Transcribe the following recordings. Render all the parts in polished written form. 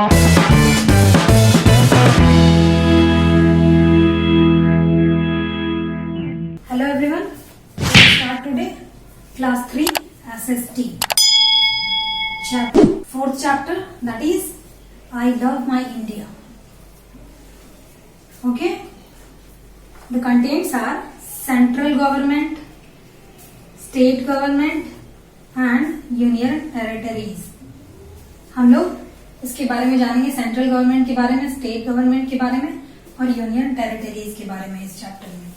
Hello everyone, we start today class 3 SST chapter, fourth chapter, that is I love my India. Okay, the contents are central government, state government and union territories. हम लोग इसके बारे में जानेंगे, central government के बारे में, state government के बारे में और यूनियन टेरिटरीज के बारे में इस चैप्टर में.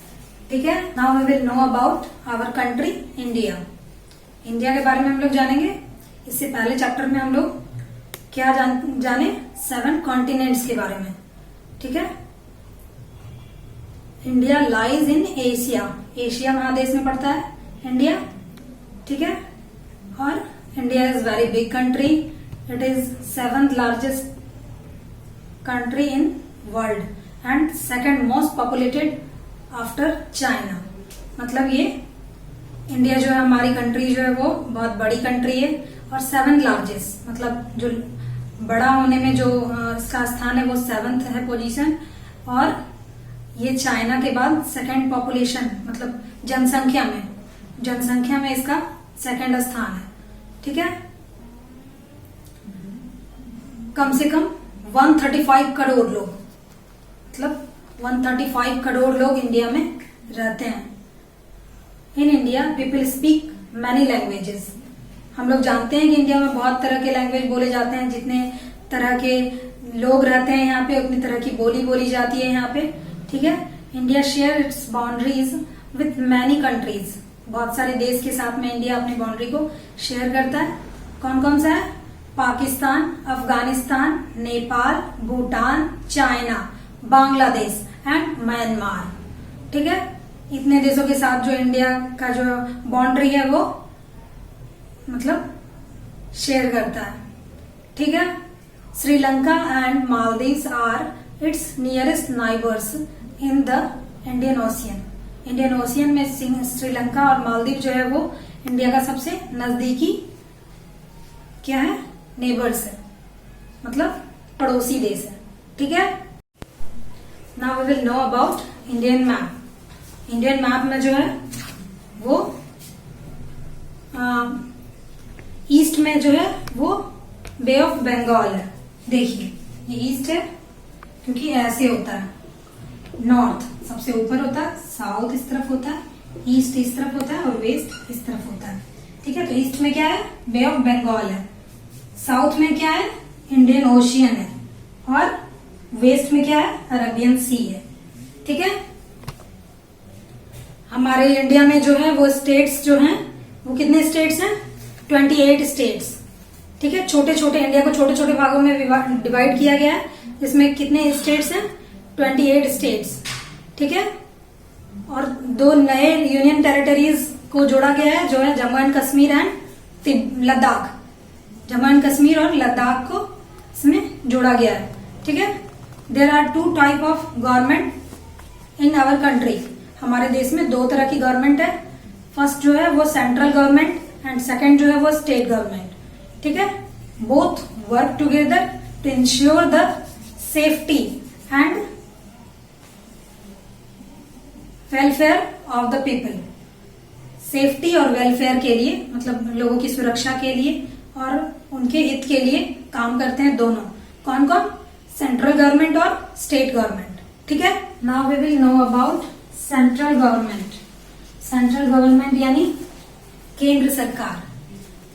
ठीक है. Now we will know about our country India. India के बारे में हम लोग जानेंगे. इससे पहले चैप्टर में हम लोग क्या जाने 7 कॉन्टिनेंट्स के बारे में. ठीक है. India lies in Asia, Asia महादेश में पड़ता है इंडिया. ठीक है. और India is very big country. It is 7th largest country in world and second most populated after China. मतलब ये इंडिया जो है, हमारी कंट्री जो है वो बहुत बड़ी कंट्री है और 7th लार्जेस्ट, मतलब जो बड़ा होने में जो इसका स्थान है वो 7th है पोजीशन. और ये चाइना के बाद सेकंड पॉपुलेशन, मतलब जनसंख्या में इसका सेकंड स्थान है. ठीक है. कम से कम 135 करोड़ लोग, मतलब 135 करोड़ लोग इंडिया में रहते हैं. In India people speak many languages. हम लोग जानते हैं कि इंडिया में बहुत तरह के लैंग्वेज बोले जाते हैं. जितने तरह के लोग रहते हैं यहाँ पे उतनी तरह की बोली बोली जाती है यहाँ पे. ठीक है. India share its boundaries with many countries. बहुत सारे देश के साथ में इंडिया अपनी बाउंड्री को शेयर करता है. कौन कौन सा है? Pakistan, Afghanistan, Nepal, Bhutan, China, Bangladesh and Myanmar. ठीक है. इतने देशों के साथ जो इंडिया का जो बाउंड्री है वो मतलब शेयर करता है. ठीक है. Sri Lanka and Maldives are its nearest neighbours in the Indian ocean. Indian ocean में श्रीलंका और मालदीव जो है वो इंडिया का सबसे नजदीकी क्या है? नेबर्स है, मतलब पड़ोसी देश है. ठीक है. Now we will know about Indian map. Indian map में जो है वो ईस्ट में जो है वो बे ऑफ बंगाल है. देखिए ये ईस्ट है क्योंकि ऐसे होता है. नॉर्थ सबसे ऊपर होता है, साउथ इस तरफ होता है, ईस्ट इस तरफ होता है और वेस्ट इस तरफ होता है. ठीक है. तो ईस्ट में क्या है? बे ऑफ बंगाल है. साउथ में क्या है? इंडियन ओशियन है. और वेस्ट में क्या है? अरेबियन सी है. ठीक है. हमारे इंडिया में जो है वो स्टेट्स जो हैं वो कितने स्टेट्स हैं? 28 स्टेट्स. ठीक है. छोटे छोटे इंडिया को छोटे छोटे भागों में डिवाइड किया गया है. इसमें कितने स्टेट्स हैं? 28 स्टेट्स. ठीक है. और 2 नए यूनियन टेरिटरीज को जोड़ा गया है जो है Jammu and Kashmir and Ladakh. Jammu and Kashmir और लद्दाख को इसमें जोड़ा गया है. ठीक है. There are 2 type of government in our country. हमारे देश में 2 तरह की गवर्नमेंट है. फर्स्ट जो है वो सेंट्रल गवर्नमेंट एंड सेकंड जो है वो स्टेट गवर्नमेंट. ठीक है. Both work together to ensure the safety and welfare of the people. Safety और वेलफेयर के लिए, मतलब लोगों की सुरक्षा के लिए और उनके हित के लिए काम करते हैं दोनों. कौन कौन? सेंट्रल गवर्नमेंट और स्टेट गवर्नमेंट. ठीक है. Now we will know about central government. Central government यानी केंद्र सरकार.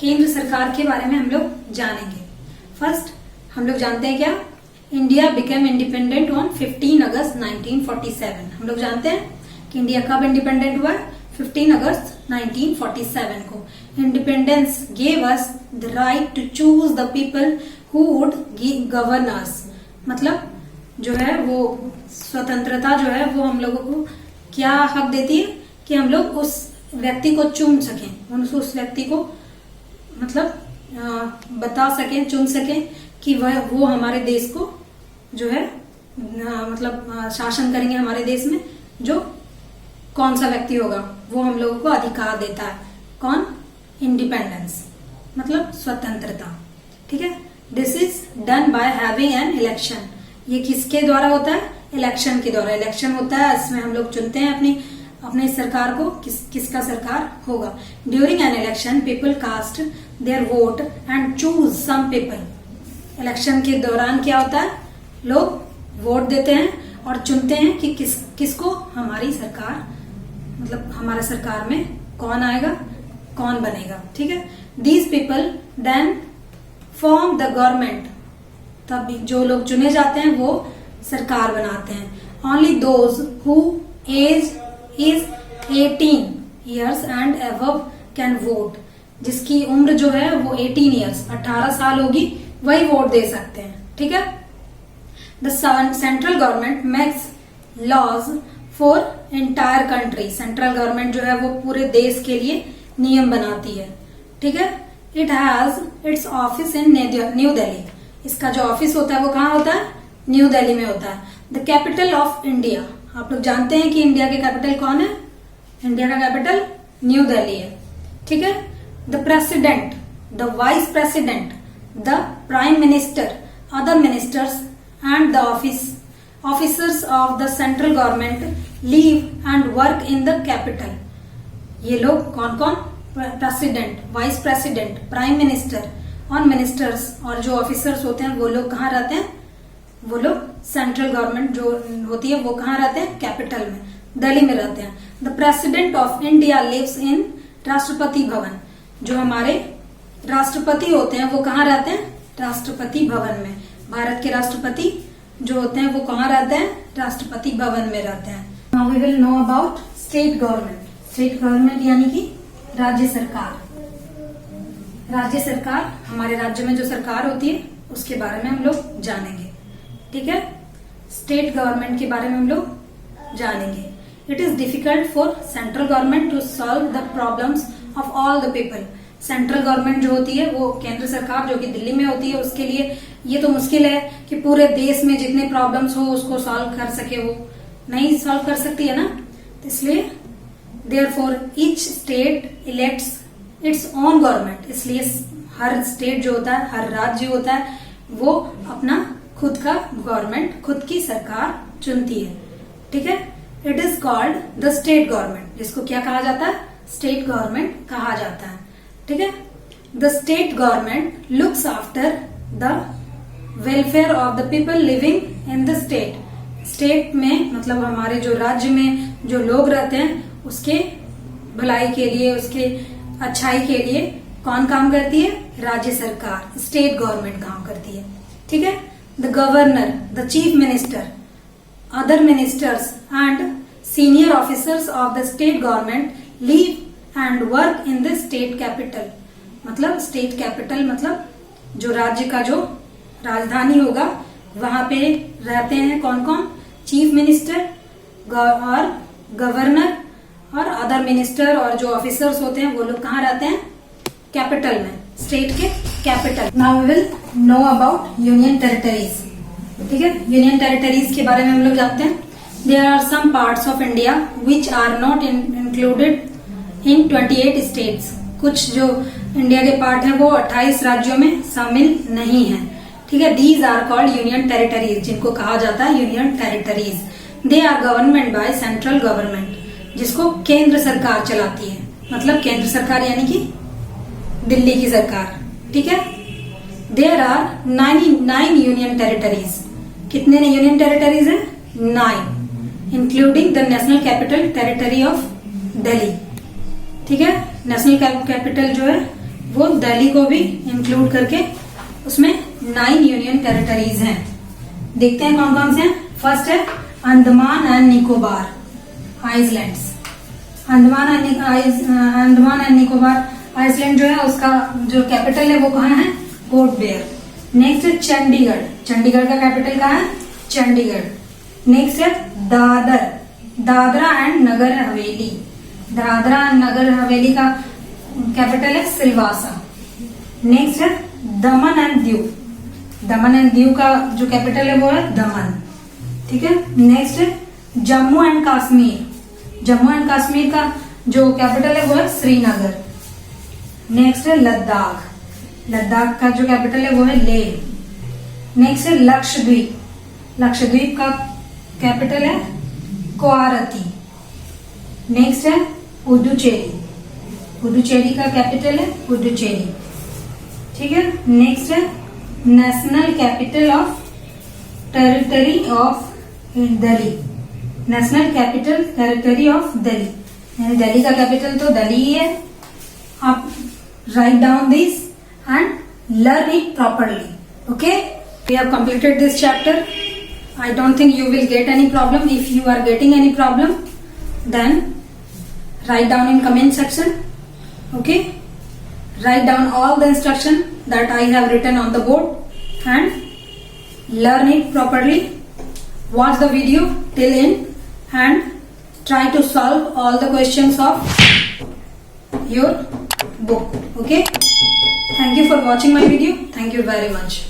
केंद्र सरकार के बारे में हम लोग जानेंगे. फर्स्ट हम लोग जानते हैं क्या? इंडिया बिकेम इंडिपेंडेंट ऑन 15 अगस्त 1947. हम लोग जानते हैं कि इंडिया कब इंडिपेंडेंट हुआ? 15 अगस्त 1947 को. Independence gave us the right to choose the people who would govern us. मतलब जो है वो स्वतंत्रता जो है वो हम लोगों को क्या हक देती है कि हम लोग उस व्यक्ति को चुन सकें, उस व्यक्ति को मतलब बता सकें, चुन सकें कि वो हमारे देश को जो है मतलब शासन करेंगे हमारे देश में. जो कौन सा व्यक्ति होगा वो हम लोगों को अधिकार देता है. कौन? इंडिपेंडेंस मतलब स्वतंत्रता. ठीक है. This is done by having an election. ये किसके द्वारा होता है? इलेक्शन के द्वारा। इलेक्शन होता है, इसमें हम लोग चुनते हैं अपनी सरकार को, किसका सरकार होगा। During an election people cast their vote and choose some people. Election के दौरान क्या होता है? लोग वोट देते हैं और चुनते हैं कि किसको हमारी सरकार, मतलब हमारे सरकार में कौन आएगा, कौन बनेगा। ठीक है। These people then form the government. तब जो लोग चुने जाते हैं वो सरकार बनाते हैं। Only those who age is 18 years and above can vote. जिसकी उम्र जो है वो 18 years 18 साल होगी, वही वोट दे सकते हैं। ठीक है। The central government makes laws for entire country. Central government जो है वो पूरे देश के लिए नियम बनाती है। ठीक है। It has its office in new Delhi. इसका जो ऑफिस होता है वो कहाँ होता है? न्यू दिल्ली में होता है। The capital of India. आप लोग जानते हैं कि इंडिया के कैपिटल कौन है? इंडिया का कैपिटल न्यू दिल्ली है। ठीक है। The president, the vice president, the prime minister, other ministers and the officers of the central government live and work in the capital. ये लोग कौन कौन? President, vice president, prime minister और ministers और जो ऑफिसर्स होते हैं वो लोग कहाँ रहते हैं? वो लोग सेंट्रल गवर्नमेंट जो होती है वो कहाँ रहते हैं? कैपिटल में, दिल्ली में रहते हैं। The president of India lives in Rashtrapati Bhavan. जो हमारे राष्ट्रपति होते हैं वो कहाँ रहते हैं? राष्ट्रपति भवन में। भारत के राष्ट्रपति जो होते हैं वो कहाँ रहते हैं? राष्ट्रपति भवन में रहते हैं। Now we will know about state government. State government यानी कि राज्य सरकार। राज्य सरकार, हमारे राज्य में जो सरकार होती है उसके बारे में हम लोग जानेंगे। ठीक है। स्टेट गवर्नमेंट के बारे में हम लोग जानेंगे। It is difficult for central government to solve the problems of all the people. Central government जो होती है वो केंद्र सरकार जो कि दिल्ली में होती है, उसके लिए ये तो मुश्किल है कि पूरे देश में जितने प्रॉब्लम्स हो उसको सॉल्व कर सके। वो नहीं सॉल्व कर सकती है ना, तो इसलिए Therefore, each state elects its own government। इसलिए हर स्टेट जो होता है, हर राज्य होता है, वो अपना खुद का गवर्नमेंट, खुद की सरकार चुनती है। ठीक है। It is called the state government, जिसको क्या कहा जाता है? स्टेट गवर्नमेंट कहा जाता है। ठीक है। The state government looks after the welfare of the people living in the state. State में मतलब हमारे जो राज्य में जो लोग रहते हैं उसके भलाई के लिए, उसके अच्छाई के लिए कौन काम करती है? राज्य सरकार, स्टेट गवर्नमेंट काम करती है। ठीक है। The governor, the chief minister, other ministers and senior officers of the state government live and work in the state capital. मतलब स्टेट कैपिटल मतलब जो राज्य का जो राजधानी होगा वहां पे रहते हैं कौन कौन? चीफ मिनिस्टर और गवर्नर और अदर मिनिस्टर और जो ऑफिसर्स होते हैं वो लोग कहाँ रहते हैं? कैपिटल में, स्टेट के capital. Now we will know about union territories. ठीक है। यूनियन टेरिटरीज के बारे में हम लोग जानते हैं। There are some parts of India which are not included in 28 states. कुछ जो इंडिया के पार्ट हैं वो 28 राज्यों में शामिल नहीं है। ठीक है। These are called union territories, जिनको कहा जाता है union territories. They are government by central government, जिसको केंद्र सरकार चलाती है। मतलब केंद्र सरकार यानी कि दिल्ली की सरकार। ठीक है। There are 9 union territories. कितने यूनियन टेरिटरीज है? 9, including the national capital territory of Delhi. ठीक है। नेशनल कैपिटल जो है वो दिल्ली को भी इंक्लूड करके उसमें 9 यूनियन टेरिटरीज हैं। देखते हैं कौन कौन से हैं। फर्स्ट है Andaman and Nicobar islands. Andaman and Nicobar island जो है उसका जो कैपिटल है वो कहाँ है? Port Blair. नेक्स्ट है चंडीगढ़। चंडीगढ़ का कैपिटल कहाँ है? चंडीगढ़। नेक्स्ट है दादरा एंड नगर हवेली। दादरा एंड नगर हवेली का कैपिटल है सिलवासा। नेक्स्ट है दमन and Diu. Daman and Diu का जो कैपिटल है वो है दमन। ठीक है। नेक्स्ट है जम्मू एंड कश्मीर। जम्मू एंड कश्मीर का जो कैपिटल है वो है श्रीनगर। नेक्स्ट है लद्दाख। लद्दाख का जो कैपिटल है वो है लेह। नेक्स्ट है लक्षद्वीप। लक्षद्वीप का कैपिटल है कवारत्ती। नेक्स्ट है पुडुचेरी। पुडुचेरी का कैपिटल है पुडुचेरी। ठीक है। नेक्स्ट है national capital of territory of Delhi. National capital territory of Delhi, यानी दिल्ली का कैपिटल तो दिल्ली ही है। आप right down this and learn it properly. Okay, we have completed this chapter. I don't think you will get any problem. If you are getting any problem, then write down in comment section. Okay, write down all the instruction that I have written on the board and learn it properly. Watch the video till end and try to solve all the questions of your book. Okay, thank you for watching my video. Thank you very much.